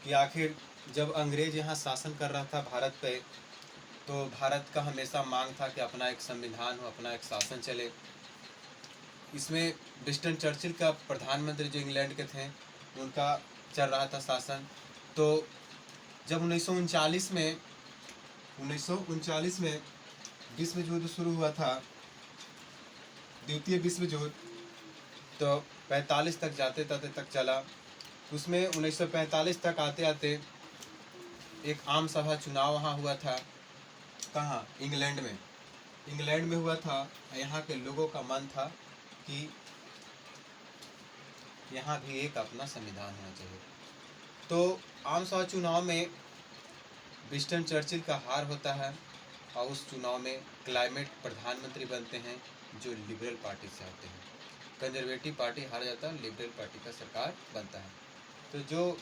कि आखिर जब अंग्रेज यहाँ शासन कर रहा था भारत पे, तो भारत का हमेशा मांग था कि अपना एक संविधान हो, अपना एक शासन चले। इसमें विंस्टन चर्चिल का प्रधानमंत्री जो इंग्लैंड के थे, उनका चल रहा था शासन। तो जब 1939 में विश्व युद्ध शुरू हुआ था, द्वितीय विश्व युद्ध, तो 45 तक जाते तक चला। उसमें 1945 तक आते आते एक आम सभा चुनाव वहाँ हुआ था। कहाँ? इंग्लैंड में। इंग्लैंड में हुआ था। यहाँ के लोगों का मन था कि यहाँ भी एक अपना संविधान होना चाहिए। तो आम सभा चुनाव में विंस्टन चर्चिल का हार होता है और उस चुनाव में क्लाइमेट प्रधानमंत्री बनते हैं जो लिबरल पार्टी से आते हैं। कंजर्वेटिव पार्टी हार जाता है, लिबरल पार्टी का सरकार बनता है। तो जो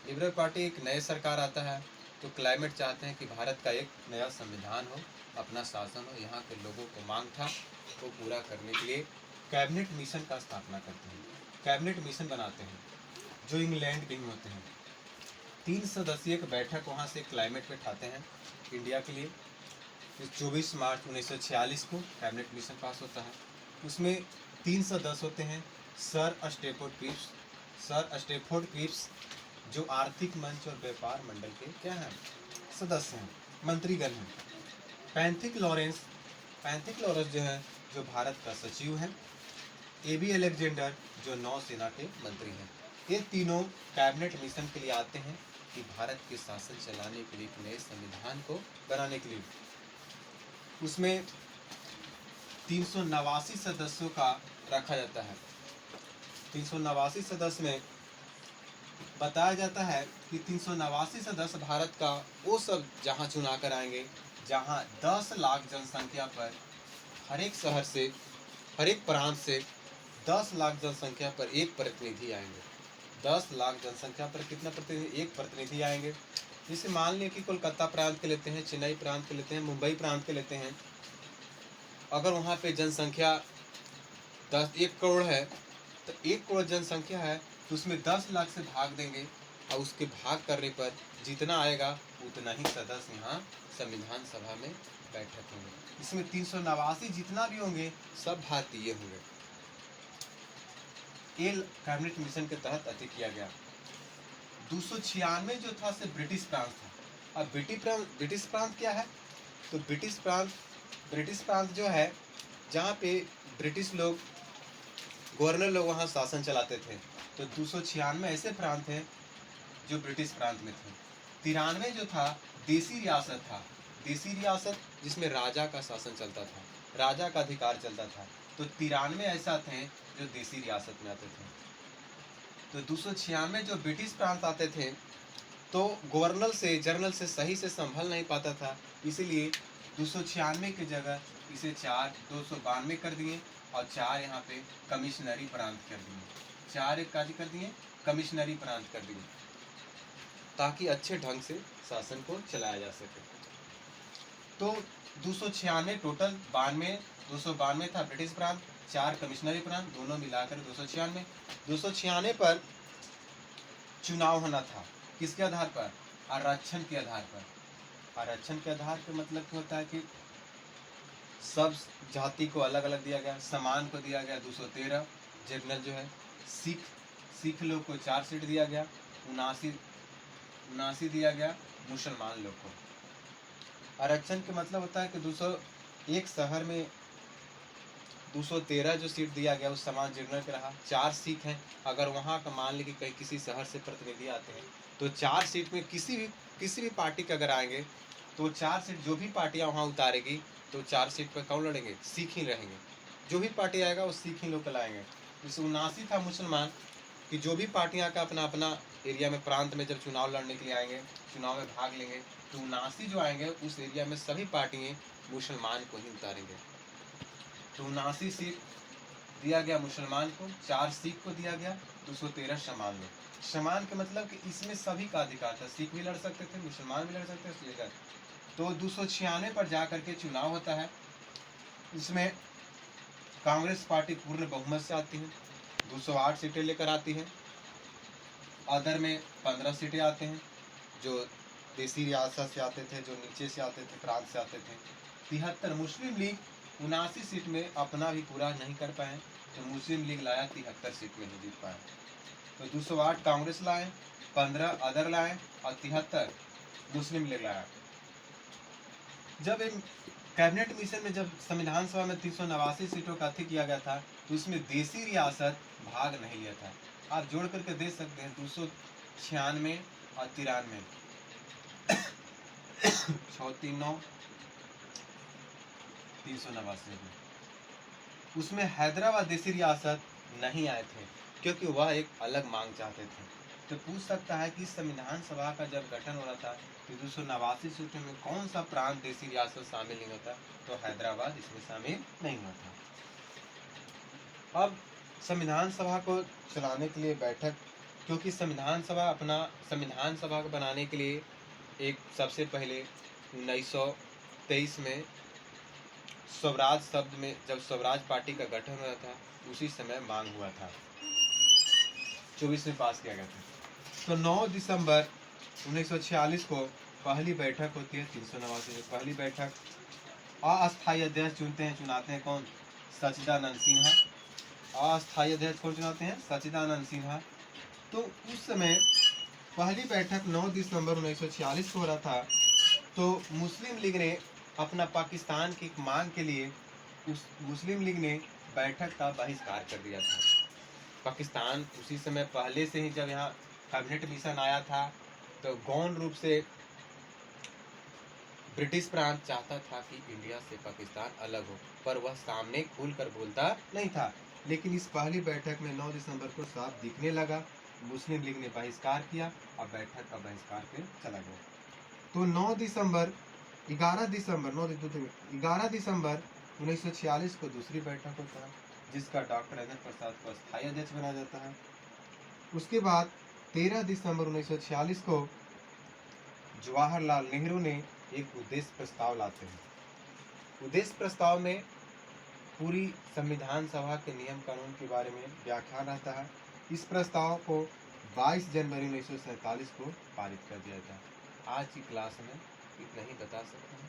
लिबरल पार्टी एक नए सरकार आता है, तो क्लाइमेट चाहते हैं कि भारत का एक नया संविधान हो, अपना शासन हो। यहाँ के लोगों को मांग था, वो पूरा करने के लिए कैबिनेट मिशन का स्थापना करते हैं। कैबिनेट मिशन बनाते हैं जो इंग्लैंड के होते हैं। 3 सदस्यीय बैठक वहाँ से क्लाइमेट पे उठाते हैं इंडिया के लिए। 24 मार्च 1946 को कैबिनेट मिशन पास होता है। उसमें 3 सदस्य होते हैं। सर स्टेफोर्ड क्रिप्स जो आर्थिक मंच और व्यापार मंडल के क्या हैं? सदस्य हैं, मंत्रीगण हैं। पैंथिक लॉरेंस जो है, जो भारत का सचिव है। एबी अलेक्जेंडर जो नौसेना के मंत्री हैं। ये तीनों कैबिनेट मिशन के लिए आते हैं कि भारत के शासन चलाने के लिए एक नए संविधान को बनाने के लिए। उसमें 389 सदस्यों का रखा जाता है। 389 सदस्य में बताया जाता है कि 389 सदस्य भारत का वो सब जहाँ चुना कर आएंगे जहाँ 10 लाख जनसंख्या पर हर एक शहर से, हर एक प्रांत से 10 लाख जनसंख्या पर एक प्रतिनिधि आएंगे। 10 लाख जनसंख्या पर कितना प्रतिनिधि? एक प्रतिनिधि आएंगे। जैसे मान लिया कि कोलकाता प्रांत के लेते हैं, चेन्नई प्रांत के लेते हैं, मुंबई प्रांत के लेते हैं। अगर वहाँ पे जनसंख्या 1 करोड़ है, तो 1 करोड़ जनसंख्या है, तो उसमें 10 लाख से भाग देंगे और उसके भाग करने पर जितना आएगा उतना ही सदस्य यहाँ संविधान सभा में बैठक होंगे। इसमें 389 जितना भी होंगे सब भारतीय होंगे। ये कैबिनेट मिशन के तहत अति किया गया। 296 जो था से ब्रिटिश प्रांत था। अब ब्रिटिश प्रांत क्या है? तो ब्रिटिश प्रांत जो है जहाँ पे ब्रिटिश लोग, गवर्नर लोग वहाँ शासन चलाते थे। तो 296 ऐसे प्रांत हैं जो ब्रिटिश प्रांत में थे। 93 जो था देसी रियासत था। देसी रियासत जिसमें राजा का शासन चलता था, राजा का अधिकार चलता था। तो 93 ऐसा थे जो देसी रियासत में आते थे। तो 296 जो ब्रिटिश प्रांत आते थे, तो गवर्नर से, जनरल से सही से संभल नहीं पाता था, इसलिए 296 की जगह इसे 292 कर दिए और 4 यहाँ पे कमिश्नरी प्रांत कर दिए। 4 एक काज कर दिए, कमिश्नरी प्रांत कर दिए, ताकि अच्छे ढंग से शासन को चलाया जा सके। तो 296 टोटल 292 था ब्रिटिश प्रांत, 4 कमिश्नरी प्रांत, दोनों मिलाकर 296। 296 पर चुनाव होना था। किसके आधार पर? आरक्षण के आधार पर। आरक्षण के आधार पर मतलब क्या होता है कि सब जाति को अलग अलग दिया गया, समान को दिया गया 213। जनरल जो है, सिख लोग को 4 सीट दिया गया, 79 दिया गया मुसलमान लोग को। आरक्षण के मतलब होता है कि एक शहर में 213 जो सीट दिया गया उस समान जनरल के रहा। 4 सिख हैं, अगर वहाँ का मान ली कि कहीं किसी शहर से प्रतिनिधि आते हैं, तो 4 सीट में किसी भी पार्टी के अगर आएंगे, तो 4 सीट जो भी पार्टियाँ वहाँ उतारेगी, तो 4 सीट पर कौन लड़ेंगे? सिख ही रहेंगे। जो भी पार्टी आएगा वो सिख ही लोग लाएंगे। जैसे 79 था मुसलमान, कि जो भी पार्टियाँ का अपना अपना एरिया में, प्रांत में जब चुनाव लड़ने के लिए आएंगे, चुनाव में भाग लेंगे, तो 79 जो आएंगे उस एरिया में सभी पार्टियाँ मुसलमान को ही उतारेंगे। तो 79 सीट दिया गया मुसलमान को, 4 सिख को दिया गया, 213 समान में। समान के मतलब कि इसमें सभी का अधिकार था, सिख भी लड़ सकते थे, मुसलमान भी लड़ सकते थे, लेकर। तो 296 पर जा करके चुनाव होता है। इसमें कांग्रेस पार्टी पूर्ण बहुमत से आती है, 208 सीटें लेकर आती है। अदर में 15 सीटें आते हैं जो देसी रियासत से आते थे, जो नीचे से आते थे, प्रांत से आते थे। 73 मुस्लिम लीग 79 सीट में अपना भी पूरा नहीं कर पाए, तो मुस्लिम लीग लाया 73 सीट में ही जीत पाए। तो 208 कांग्रेस लाए, 15 अदर लाए और 73 मुस्लिम लीग लाया। जब इन कैबिनेट मिशन में जब संविधान सभा में 389 सीटों का अति किया गया था, तो इसमें देसी रियासत भाग नहीं लिया था। आप जोड़ करके देख सकते हैं 296 और 93 639 389 उसमें हैदराबाद देसी रियासत नहीं आए थे, क्योंकि वह एक अलग मांग चाहते थे। तो पूछ सकता है कि संविधान सभा का जब गठन हो रहा था तो 289 सीटों में कौन सा प्रांत देसी रियासत शामिल नहीं होता, तो हैदराबाद इसमें शामिल नहीं हुआ था। अब संविधान सभा को चलाने के लिए बैठक, क्योंकि संविधान सभा को बनाने के लिए एक सबसे पहले 1923 में स्वराज शब्द में जब स्वराज पार्टी का गठन हुआ था, उसी समय मांग हुआ था, 24 में पास किया गया था। तो 9 दिसंबर 1946 को पहली बैठक होती है 389 पहली बैठक। अस्थायी अध्यक्ष चुनाते हैं कौन? सच्चिदानंद सिन्हा। अस्थायी अध्यक्ष कौन चुनाते हैं? सच्चिदानंद सिन्हा। तो उस समय पहली बैठक 9 दिसंबर 1946 को हो रहा था। तो मुस्लिम लीग ने अपना पाकिस्तान की मांग के लिए उस मुस्लिम लीग ने बैठक का बहिष्कार कर दिया था। पाकिस्तान उसी समय पहले से ही जब यहाँ कैबिनेट मिशन आया था, तो गौण रूप से ब्रिटिश प्रांत चाहता था कि इंडिया से पाकिस्तान अलग हो, पर वह सामने खुलकर बोलता नहीं था। लेकिन इस पहली बैठक में 9 दिसंबर को साफ दिखने लगा, मुस्लिम लीग ने बहिष्कार किया और बैठक का बहिष्कार कर चला गया। तो 11 दिसंबर 1946 को दूसरी बैठक होता है, जिसका डॉक्टर राजेंद्र प्रसाद को अस्थायी अध्यक्ष बनाया जाता है। उसके बाद 13 दिसंबर 1946 को जवाहरलाल नेहरू ने एक उद्देश्य प्रस्ताव लाते हैं। उद्देश्य प्रस्ताव में पूरी संविधान सभा के नियम कानून के बारे में व्याख्यान रहता है। इस प्रस्ताव को 22 जनवरी 1947 को पारित कर दिया था। आज की क्लास में इतना ही बता सकते हैं।